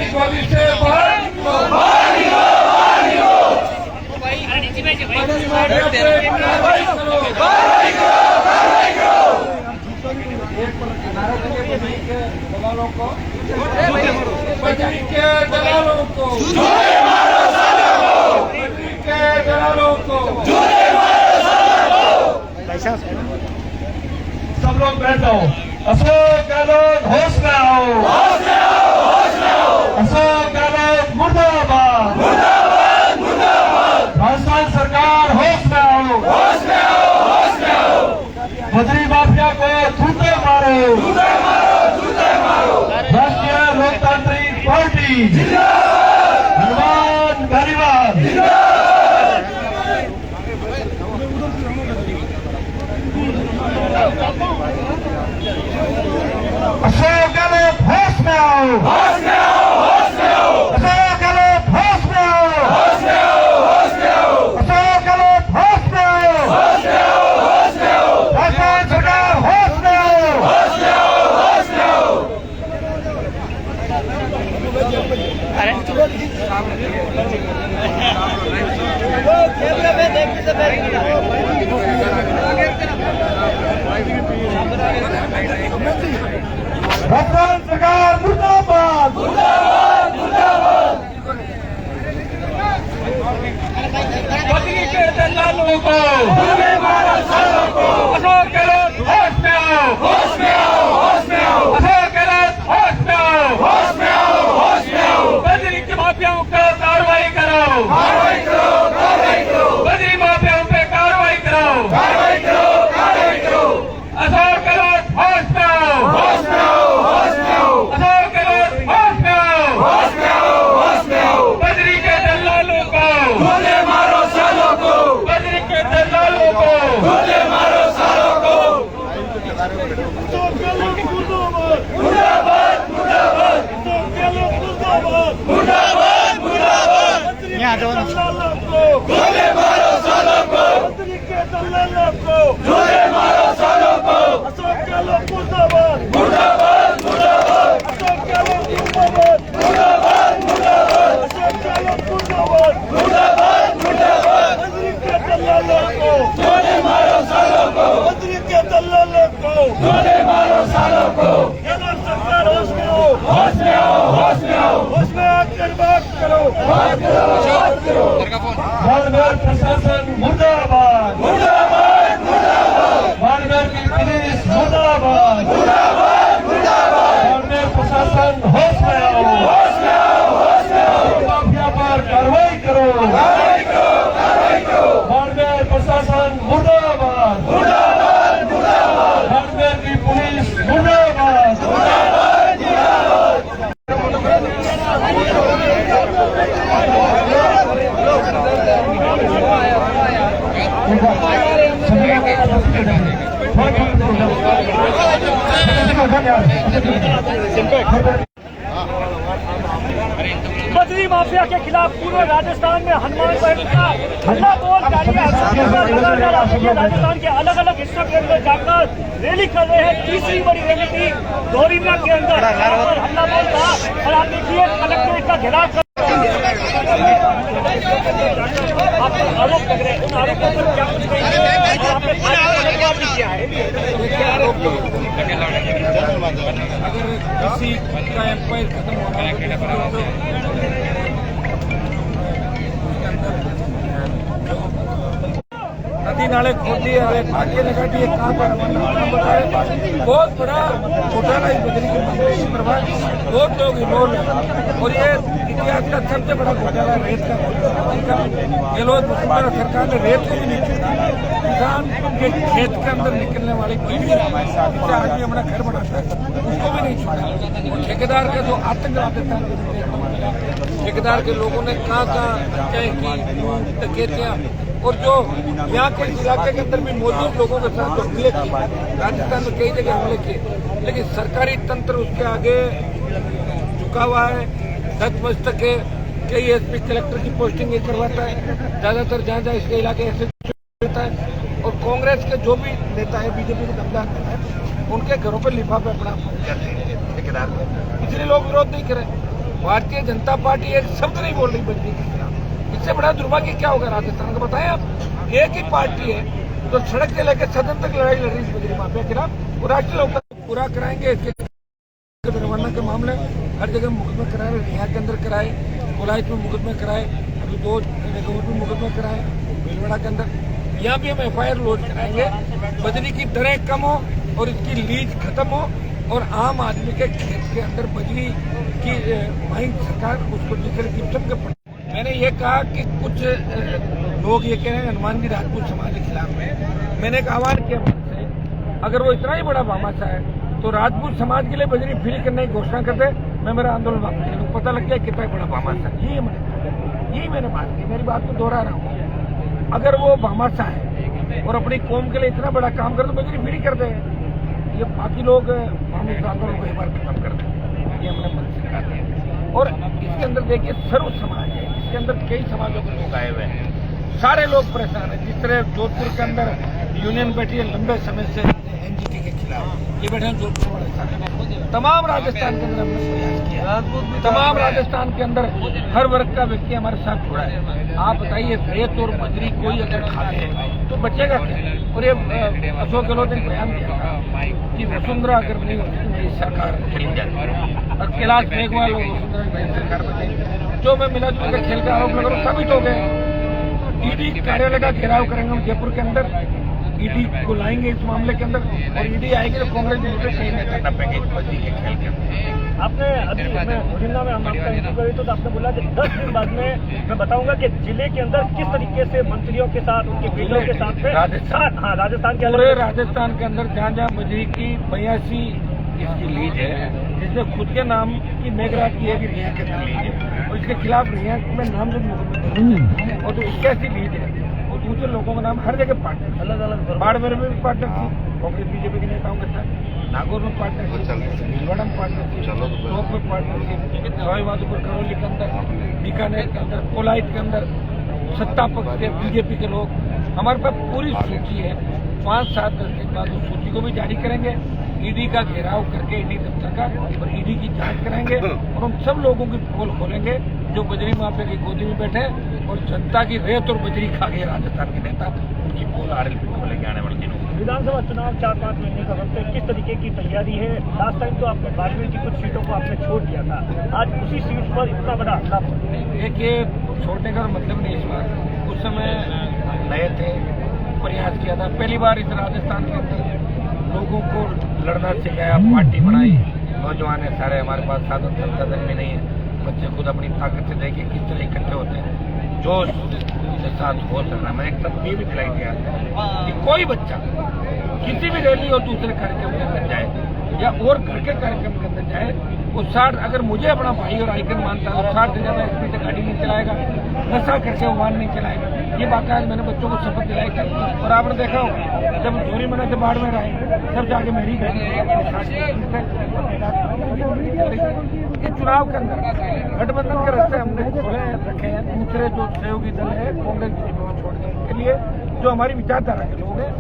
आतंकवादी से बाहर निकलो, बाहर निकलो, बाहर निकलो। कार्रवाई करो, कार्रवाई करो, कार्रवाई करो। बजरी के दलालों को, बजरी के दलालों को, जोड़े मारो सालों को, बजरी के दलालों को, जोड़े मारो सालों को। सब लोग बैठ जाओ। अशोक गहलोत होश में आओ, होश में आओ, होश में आओ। अशोक गहलोत मुर्दाबाद, मुर्दाबाद, मुर्दाबाद। राजस्थान सरकार होश में आओ, होश में आओ, होश में आओ। बजरी माफिया को जूते मारो, जूते मारो, जूते मारो। राष्ट्रीय लोकतांत्रिक पार्टी जिंदाबाद, हनुमान गरीबाद जिंदाबाद। अशोक गहलोत होश में आओ, होश में आओ, होश में आओ। अशोक गहलोत होश में आओ, होश में आओ, होश में आओ। अशोक गहलोत होश में आओ, होश में आओ, होश में आओ। राजस्थान सरकार होश में आओ, होश में आओ, होश में आओ। राजस्थान सरकार मुर्दाबाद, मुर्दाबाद, मुर्दाबाद। बजरी के दलालों को, जोड़े मारो सालों को। अशोक गहलोत होश में आओ, होश में आओ, होश में आओ। अशोक गहलोत होश में आओ, होश में आओ, होश में आओ। बजरी के माफियाओं का कार्रवाई करो, कार्रवाई करो, कार्रवाई करो। बजरी माफियाओं पे कार्रवाई करो, कार्रवाई करो, कार्रवाई करो। अशोक गहलोत होश में आओ, होश में आओ, होश में आओ। अशोक गहलोत होश में आओ, होश में आओ, होश में आओ। बजरी के दलालों को, जोड़े मारो सालों को, बजरी के दलालों को, जोड़े मारो सालों को। मुर्दाबाद, मुर्दाबाद, मुर्दाबाद, मुर्दाबाद। यहाँ जोड़े मारो सालों को, बजरी के दलालों को, जोड़े मारो सालों को। अशोक गहलोत मुर्दाबाद, मुर्दाबाद, मुर्दाबाद। अशोक गहलोत मुर्दाबाद, मुर्दाबाद, मुर्दाबाद। अशोक गहलोत मुर्दाबाद, मुर्दाबाद, मुर्दाबाद। बजरी के दलालों को, जोड़े मारो सालों को, बजरी के दलालों को, जोड़े मारो सालों को। गहलोत सरकार होश में आओ, होश में आओ, होश में आओ। होश में आकर बात करो, बात करो, बात करो। मानगढ़ प्रशासन मुर्दाबाद, मुर्दाबाद, मुर्दाबाद। मानगढ़ की पुलिस मुर्दाबाद, मुर्दाबाद, मुर्दाबाद। मानगढ़ प्रशासन होश में आओ, होश में आओ, होश में आओ। माफिया पर कार्रवाई करो, कार्रवाई करो, कार्रवाई करो। मानगढ़ प्रशासन मुर्दाबाद, मुर्दाबाद, मुर्दाबाद। मानगढ़ की पुलिस मुर्दाबाद, मुर्दाबाद, मुर्दाबाद। बजरी माफिया के खिलाफ पूरे राजस्थान में हनुमान बहन का हल्ला बोल जारी है। राजस्थान के अलग अलग हिस्सों के अंदर जाकर रैली कर रहे हैं। तीसरी बड़ी रैली थी दोरीना के अंदर, हल्ला बोल था। और आप देखिए कलेक्ट्रेट का घेराव कर आप आरोप लग रहे हैं, उन आरोपों पर क्या कुछ कहेंगे? क्या है किसी का एम्पायर खत्म हो रहा है, नदी नाले खोद दिए, नाके लगा दिए, कहाँ पर बहुत बड़ा घोटाला है बजरी के प्रभाव। बहुत लोग इन्वॉल्व है और ये इतिहास का सबसे बड़ा घोटाला रेत का। गहलोत वसुंधरा सरकार ने रेत को भी नहीं छोड़ा। किसान के खेत के अंदर निकलने वाले कोई भी आदमी अपना घर बनाता है उसको भी नहीं छोड़ा। और ठेकेदार का जो आतंकवाद था, ठेकेदार के लोगों ने कहाँ कहाँ हत्याएं की, डकैतियां, और जो यहाँ के इलाके के अंदर भी मौजूद लोगों के साथ जो हमले किए, राजस्थान में कई जगह हमले किए, लेकिन सरकारी तंत्र उसके आगे झुका हुआ है, नतमस्तक है। कई एसपी कलेक्टर की पोस्टिंग ये करवाता है, ज्यादातर जहाँ जहाँ इसके इलाके ऐसे देता है। और कांग्रेस के जो भी नेता है, बीजेपी के दमदार नेता है, उनके घरों पर लिफाफे अपना जाते हैं ठेकेदार को, इसलिए लोग विरोध नहीं करें। भारतीय जनता पार्टी एक शब्द नहीं बोल रही बजरी के खिलाफ। इससे बड़ा दुर्भाग्य क्या होगा राजस्थान का, बताएं आप। एक ही पार्टी है जो सड़क से लेकर सदन तक लड़ाई लड़ रही है बजरी माफिया के खिलाफ। वो राष्ट्रीय लोकतंत्र पूरा कराएंगे। इसके रवाना के मामले हर जगह मुकदमे कराए, रिया के अंदर कराए, कोलायत में मुकदमे कराए, अभी 2 जगहों में मुकदमे कराए, भीलवाड़ा के अंदर। यहाँ भी हम FIR लॉन्च कराएंगे, बजरी की दरें कम हो और इसकी लीज खत्म हो और आम आदमी के खेत के अंदर बजरी की माइंड सरकार उसको दूसरे किस्म के। मैंने ये कहा कि कुछ लोग ये कह रहे हैं हनुमान जी राजपूत समाज के खिलाफ में। मैंने एक आह्वान किया से, अगर वो इतना ही बड़ा भामाशाह है तो राजपूत समाज के लिए बजरी फ्री करने की घोषणा कर दे, मैं मेरा आंदोलन वापस ले लूं। पता लग गया कितना बड़ा भामाशाह। यही मैंने बात की, मेरी बात को दोहरा रहा हूँ। अगर वो भामाशाह है और अपनी कौम के लिए इतना बड़ा काम करे तो बजरी फ्री कर दे। ये बाकी लोग हम इस आंदोलन को एक बार खत्म कर दें, ये हमने मन से कहा। और इसके अंदर देखिए सर्व समाज है, इसके अंदर कई समाजों के लोग आए हुए हैं, सारे लोग परेशान हैं। जिस तरह जोधपुर के अंदर यूनियन बैठी है लंबे समय से NGT के खिलाफ, ये बैठे हैं जोधपुर वाले सारे। तमाम राजस्थान के अंदर हमने प्रयास किया, तमाम राजस्थान के अंदर हर वर्ग का व्यक्ति हमारे साथ जुड़ा है। आप बताइए रेत और बजरी कोई अगर खाते हैं तो बचेगा क्या? और ये अशोक गहलोत ने बयान दिया था कि वसुंधरा अगर नहीं होती तो मेरी सरकार चली जाती और कैलाश मेघवाल और वसुंधरा नई सरकार बनेगी। जो मैं मिला जुलकर खेल का आरोप लगा साबित हो गए। ED कार्यालय का घेराव करेंगे हम जयपुर के अंदर, ED को लाएंगे इस मामले के अंदर और ED आएगी तो कांग्रेस बीजेपी कहीं नहीं करना पाएंगे इस बजरी के खेल के अंदर। आपने अभी भुजंगा में हम आपका इंटरव्यू करी तो आपने बोला कि 10 दिन बाद में मैं बताऊंगा कि जिले के अंदर किस तरीके से मंत्रियों के साथ उनके बेटियों के साथ राजस्थान के पूरे राजस्थान के अंदर जहाँ जहाँ बजरी की 82 इसकी लीज है, जिसमें खुद के नाम की मेघराज की है कि रिया के अंदर लीज है और इसके खिलाफ रिया में नाम जो मुकदमे और जो 81 लीज है और दूसरे लोगों का नाम हर जगह पार्टनर अलग अलग। बाड़मेर में भी पार्टनर थी कांग्रेस बीजेपी के नेताओं के साथ, नागौर में पार्टनरशिप, भीलवाड़ा में पार्टनरशिप, टोंक में पार्टनरशिप, सवाई माधोपुर करौली के अंदर, बीकानेर के अंदर, कोलायत के अंदर सत्ता पक्ष के बीजेपी के लोग। हमारे पास पूरी सूची है। 5-7 दिन के बाद उस सूची को भी जारी करेंगे, ED का घेराव करके ED दफ्तर का और ED की जांच कराएंगे और उन सब लोगों की पोल खोलेंगे जो बजरी माफिया की गोदी में बैठे और जनता की रेत और बजरी खा गए राजस्थान के नेता, उनकी पोल RLP खोलेंगे आने वाले दिनों। विधानसभा चुनाव 4-5 महीने का वक्त है, किस तरीके की तैयारी है? लास्ट टाइम तो आपने बाड़मेर की कुछ सीटों को आपने छोड़ दिया था, आज उसी सीट पर इतना बड़ा हमला। देखिए छोड़ने का मतलब नहीं, इस बार उस समय नए थे, प्रयास किया था पहली बार इस राजस्थान के अंदर लोगों को लड़ना सिखाया, पार्टी बनाई, नौजवान है सारे हमारे पास, साधन संसाधन भी नहीं है, बच्चे खुद अपनी ताकत से देखिए किस तरह इकट्ठे होते हैं, जो के साथ हो सकता। मैंने एक तब भी दिलाई दिया कि कोई बच्चा किसी भी रैली और दूसरे कार्यक्रम के अंदर जाए या और घर के कार्यक्रम के अंदर जाए, वो 60 अगर मुझे अपना भाई और आइकन मानता है तो 60 से ज्यादा स्पीड से गाड़ी नहीं चलाएगा, नशा करके वाहन नहीं चलाएगा। ये बात आज मैंने बच्चों को शपथ दिलाई थी और आपने देखा होगा जब धोरी मना से बाड़मेर आए तब जाके मेरी गाड़ी इस चुनाव के अंदर गठबंधन के रास्ते हमने खोले रखे हैं। दूसरे जो सहयोगी दल है कांग्रेस को छोड़ने के लिए जो हमारी विचारधारा के लोग हैं,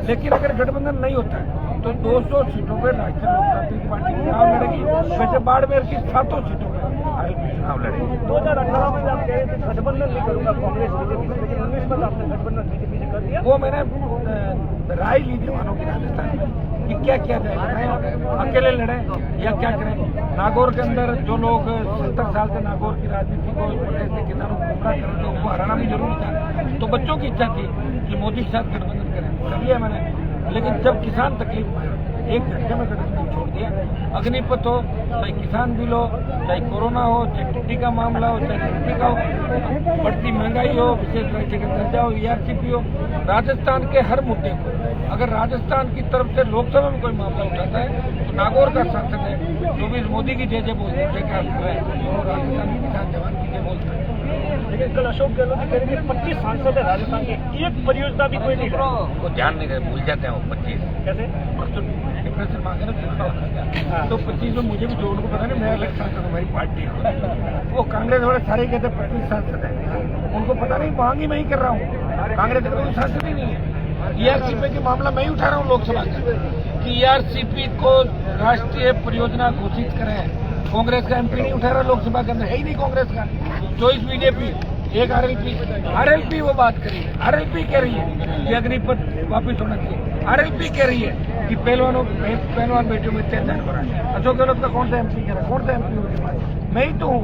लेकिन अगर गठबंधन नहीं होता है तो 200 सीटों पर राष्ट्रीय लोकतांत्रिक पार्टी चुनाव लड़ेगी। वैसे बाड़मेर की 7 सीटों पर RLP चुनाव लड़ेगी। 2018 में आप कह रहे थे गठबंधन नहीं करूंगा कांग्रेस बीजेपी से, लेकिन 19 में आपने गठबंधन बीजेपी से कर दिया। वो मैंने राय ली जवानों की राजस्थान में कि क्या किया जाए, अकेले लड़े या क्या करें। नागौर के अंदर जो लोग 70 साल से नागौर की राजनीति को किसानों को गुमराह कर रहे थे उनको हराना भी जरूरी था, तो बच्चों की इच्छा थी कि मोदी के साथ गठबंधन करें, कर लिया मैंने। लेकिन जब किसान तकलीफ में 1 घंटे में गठबंधन छोड़ दिया। अग्निपथ हो, चाहे किसान बिल हो, चाहे कोरोना हो, चाहे टिड्डी का मामला हो, चाहे टिड्डी का हो, बढ़ती महंगाई हो, विशेष राज्य का दर्जा हो, ERCP हो, राजस्थान के हर मुद्दे को अगर राजस्थान की तरफ से लोकसभा में कोई मामला उठाता है तो नागौर का सांसद है जो भी मोदी की जय जय बोलते हैं, राजस्थान के किसान जवान की जय बोलता है। लेकिन कल अशोक गहलोत कह रहे थे 25 सांसद है राजस्थान के, एक परियोजना भी कोई नहीं है। वो ध्यान नहीं रहे, भूल जाते हैं वो 25 कैसे डिप्रेशन मांगे ना तो 25 में मुझे भी जो उनको पता नहीं, मैं अलग सांसद हमारी पार्टी है। वो कांग्रेस वाले सारे कहते 25 सांसद है, उनको पता नहीं मांग ही मैं ही कर रहा हूँ, कांग्रेस का कोई सांसद ही नहीं है। ERCP के मामला मैं ही उठा रहा हूँ लोकसभा का कि ERCP को राष्ट्रीय परियोजना घोषित करें, कांग्रेस का एमपी नहीं उठा रहा लोकसभा के अंदर, है ही नहीं कांग्रेस का। 24 बीजेपी, एक आरएलपी वो बात करी है। आरएलपी कह रही है कि अग्निपथ वापिस होना चाहिए। आरएलपी कह रही है कि पहलवान बेटियों में अत्याचार हो रहा है। अशोक गहलोत का कौन सा एमपी कह रहा है? कौन सा एमपी? मैं ही तो हूँ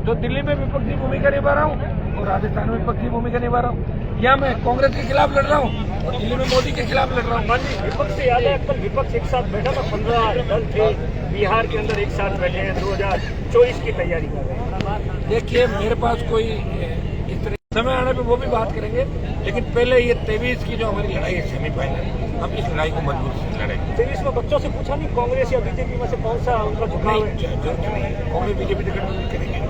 जो दिल्ली में विपक्षी भूमिका निभा रहा हूँ और राजस्थान में विपक्षी भूमिका निभा रहा हूँ। या मैं कांग्रेस के खिलाफ लड़ रहा हूँ और दिल्ली में मोदी के खिलाफ लड़ रहा हूँ। विपक्ष से याद है कल विपक्ष एक साथ बैठा था, 15 दल थे बिहार के अंदर एक साथ बैठे हैं, 2024 की तैयारी कर रहे हैं। देखिए मेरे पास कोई इस तरह समय आने पे वो भी बात करेंगे, लेकिन पहले ये 23 की जो हमारी लड़ाई है सेमीफाइनल, हम इस लड़ाई को मजबूत से लड़ेंगे। 23 में बच्चों से पूछा नहीं कांग्रेस या बीजेपी में से कौन सा उनका झुकाव है? जरूरत नहीं, कांग्रेस बीजेपी टिकट करेंगे।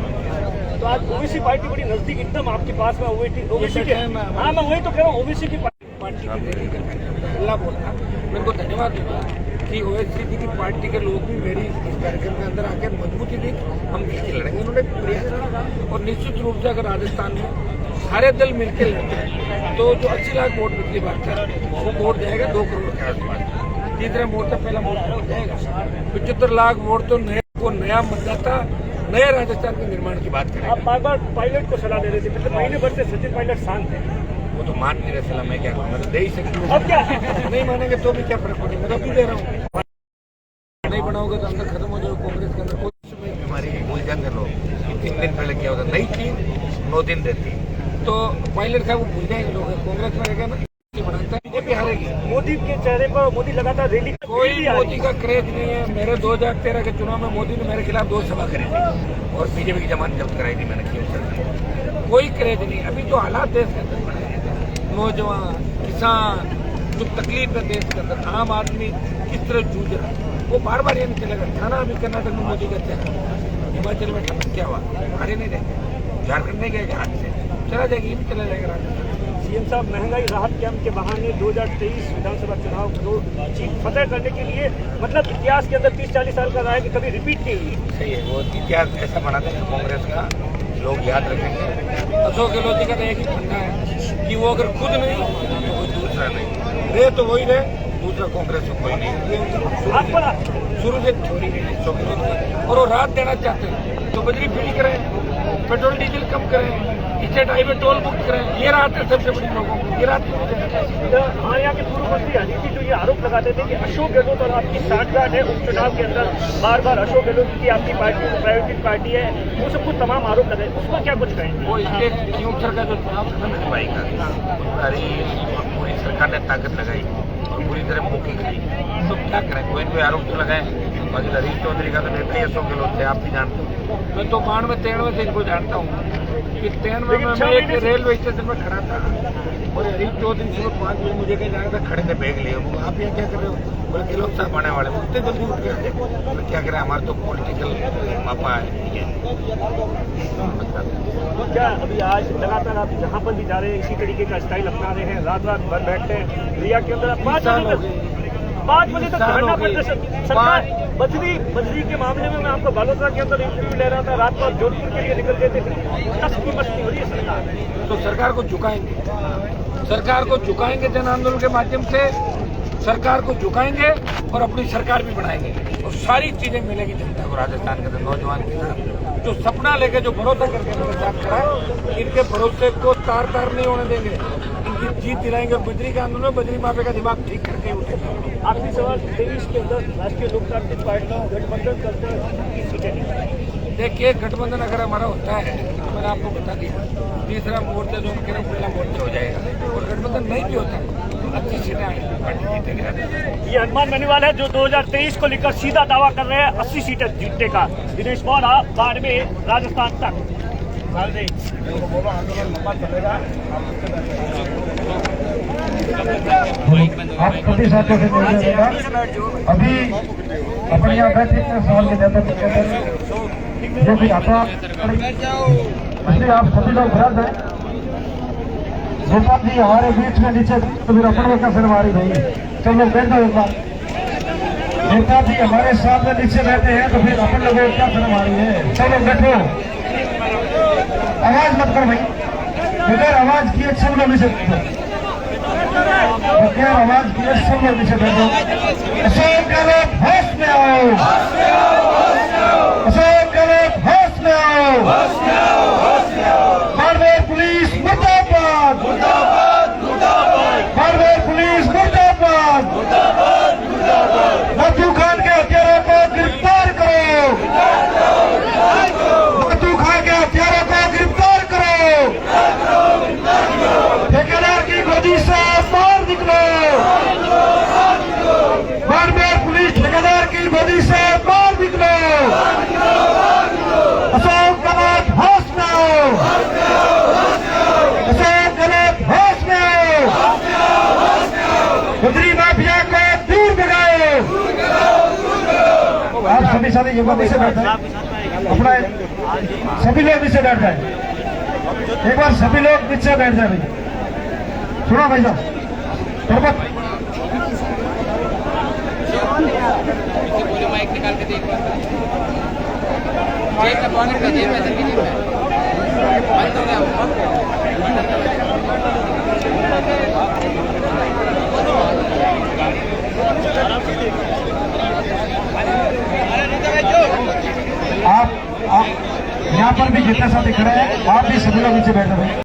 तो आज ओबीसी पार्टी बड़ी नजदीक एकदम आपके पास में ओबीसी के, हाँ मैं वही तो कह रहा हूँ, ओबीसी की पार्टी की रैली करके अल्लाह बोलता मेरे को धन्यवाद देता कि ओवैसी जी की पार्टी के लोग भी मेरी इस कार्यक्रम के अंदर आकर मजबूती दी, हम मिलकर लड़ेंगे। उन्होंने प्रयास किया और निश्चित रूप से अगर राजस्थान में सारे दल मिलकर लड़ते हैं तो जो 80 लाख वोट पिछली बार था वो वोट जाएगा 2 करोड़ के आसपास। तीसरा मोर्चा पहला मोर्चा जाएगा 75 लाख वोट तो नया मतदाता नया राजस्थान के निर्माण की बात करें। आप बार बार पायलट को सलाह दे रहे थे, पिछले महीने भर से सचिन पायलट शांत है। वो तो मान नहीं रहे सलाह, मैं क्या करूँ, मैं तो दे ही सकती अब क्या नहीं मानेंगे तो भी क्या फर्क पड़ेगा, मैं तो अभी दे रहा हूँ। नहीं बनाओगे तो अंदर खत्म हो जाएगा कांग्रेस के अंदर। कोई बीमारी भूल जाते लोग 3 दिन पहले क्या होता, नई चीज 9 दिन देती, तो पायलट था वो भूल जाएंगे लोग। कांग्रेस में रहेगा ना बनाता है, बीजेपी हारेगी। मोदी के चेहरे पर मोदी लगातार रैली, कोई मोदी का क्रेज नहीं है। मेरे 2013 के चुनाव में मोदी ने मेरे खिलाफ 2 सभा करी थी और बीजेपी की जमानत जब्त कराई थी मैंने क्यों। कोई क्रेज नहीं। अभी तो हालात देश के अंदर बने हैं, नौजवान किसान जो तकलीफ है देश के अंदर, आम आदमी किस तरह जूझ रहा है, वो बार बार ये नहीं चलेगा। थाना अभी कर्नाटक में मोदी का क्या, हिमाचल में क्या हुआ, हारे नहीं देंगे। झारखंड नहीं गए हाथ से, चला जाएगा, ये भी चला जाएगा राजस्थान। सीएम साहब महंगाई राहत कैंप के बहाने 2023 विधानसभा चुनाव को फतेह करने के लिए, मतलब इतिहास के अंदर 30-40 साल का रहा है कि कभी रिपीट नहीं हुई। सही है, वो इतिहास ऐसा बना देंगे कांग्रेस का, लोग याद रखेंगे। अशोक गहलोत जी का एक ही फंडा है कि वो अगर खुद नहीं तो कोई दूसरा नहीं रहे, तो वही रहे, दूसरा कांग्रेस में कोई नहीं। शुरू से थोड़ी नहीं अशोक गहलोत, और वो राहत देना चाहते हैं तो बजरी फ्री करें, पेट्रोल डीजल कम करें, स्टेट हाईवे टोल मुक्त करें, ये राहत है सबसे बड़ी लोगों को। ये राहत हमारे यहाँ के पूर्व मंत्री अदिति जो ये आरोप लगाते थे कि अशोक गहलोत और आपकी साठगांठ है उपचुनाव के अंदर, बार बार अशोक गहलोत की आपकी पार्टी प्रायोजित पार्टी है, वो सब कुछ तमाम आरोप लगाए, उसको क्या कुछ कहेंगे? वो इसके फ्यूचर का जो चुनाव खत्म करवाएगा, पूरी सरकार ने ताकत लगाई और पूरी तरह मुखी करी, तो क्या करें, कोई आरोप तो लगाए। बाकी हरीश चौधरी का तो नेता ही अशोक गहलोत थे, आप भी जानते हो। मैं तो 92-93 से इनको जानता हूँ कि 93 में मैं एक रेलवे स्टेशन में खड़ा था और हरीश चौधरी सुबह 5 बजे मुझे कहीं जाना था, खड़े थे बैग लिए। आप यहाँ क्या कर रहे हो? बोले गहलोत साहब आने वाले, उतने जल्दी उठ गए। तो क्या करें, हमारे तो पॉलिटिकल मापा है। क्या अभी आज लगातार आप जहाँ पर भी जा रहे हैं इसी तरीके का स्टाइल अपना रहे हैं, रात रात भर बैठते हैं रिया के अंदर? 5 बजे तक धरना प्रदर्शन। सरकार बजरी के मामले में मैं आपको बालोतरा के अंदर इंटरव्यू ले रहा था, रात को जोधपुर के लिए निकल गए थे, की मस्ती हो रही है सरकार। तो सरकार को झुकाएंगे, सरकार को झुकाएंगे, जन आंदोलन के माध्यम से सरकार को झुकाएंगे और अपनी सरकार भी बनाएंगे और सारी चीजें मिलेगी जनता को। राजस्थान के अंदर नौजवान किसान जो सपना लेके जो भरोसा करके मेरे साथ खड़ा है, इनके भरोसे को तार तार नहीं होने देंगे, इनकी जीत दिलाएंगे और बजरी का आंदोलन, बजरी माफिया का दिमाग ठीक करके उठेगा। आखिरी सवाल, 23 के अंदर राष्ट्रीय लोकतांत्रिक पार्टी गठबंधन करते हैं, सीटें देखिए गठबंधन अगर हमारा होता है तो मैंने आपको बता दिया, तीसरा मोर्चा जो कह रहा हूँ पहला मोर्चा हो जाएगा, और गठबंधन नहीं भी होता तो अच्छी सीटें आएंगी, पार्टी जीतेगी। ये अनुमान बनेवाल है जो 2023 को लेकर सीधा दावा कर रहे हैं 80 सीटें जीतने का। दिनेश मौर्य, बाड़मेर, राजस्थान तक। आप सभी साथियों से अभी अपने यहाँ बैठे सवाल के नेता जो भी आता, इसलिए आप सभी लोग भ्रष्ट हैं। गोपाल जी हमारे बीच में नीचे तो फिर अपन का फिल्मारी भाई, चलो बैठो एक बार। नेता जी हमारे सामने नीचे बैठे हैं तो फिर अपन लोगों को क्या फिल्मारी है, चलो बैठो, आवाज मत करो भाई, बगैर आवाज किए सब लोग नीचे बैठो, बगैर आवाज किए सब लोग नीचे बैठो। अशोक गहलोत होश में आओ, अशोक ये बार नीचे बैठ जाए, अपना सभी लोग नीचे बैठ जाए, एक बार सभी लोग नीचे बैठ जाए भाई। सुनो भाई साहब, पर्वत माइक निकाल के देख जेब का पॉकेट का जेब में बंद हो गया आप यहाँ पर भी जितने साथी खड़े हैं, आप भी सभी लोग नीचे बैठ जाए।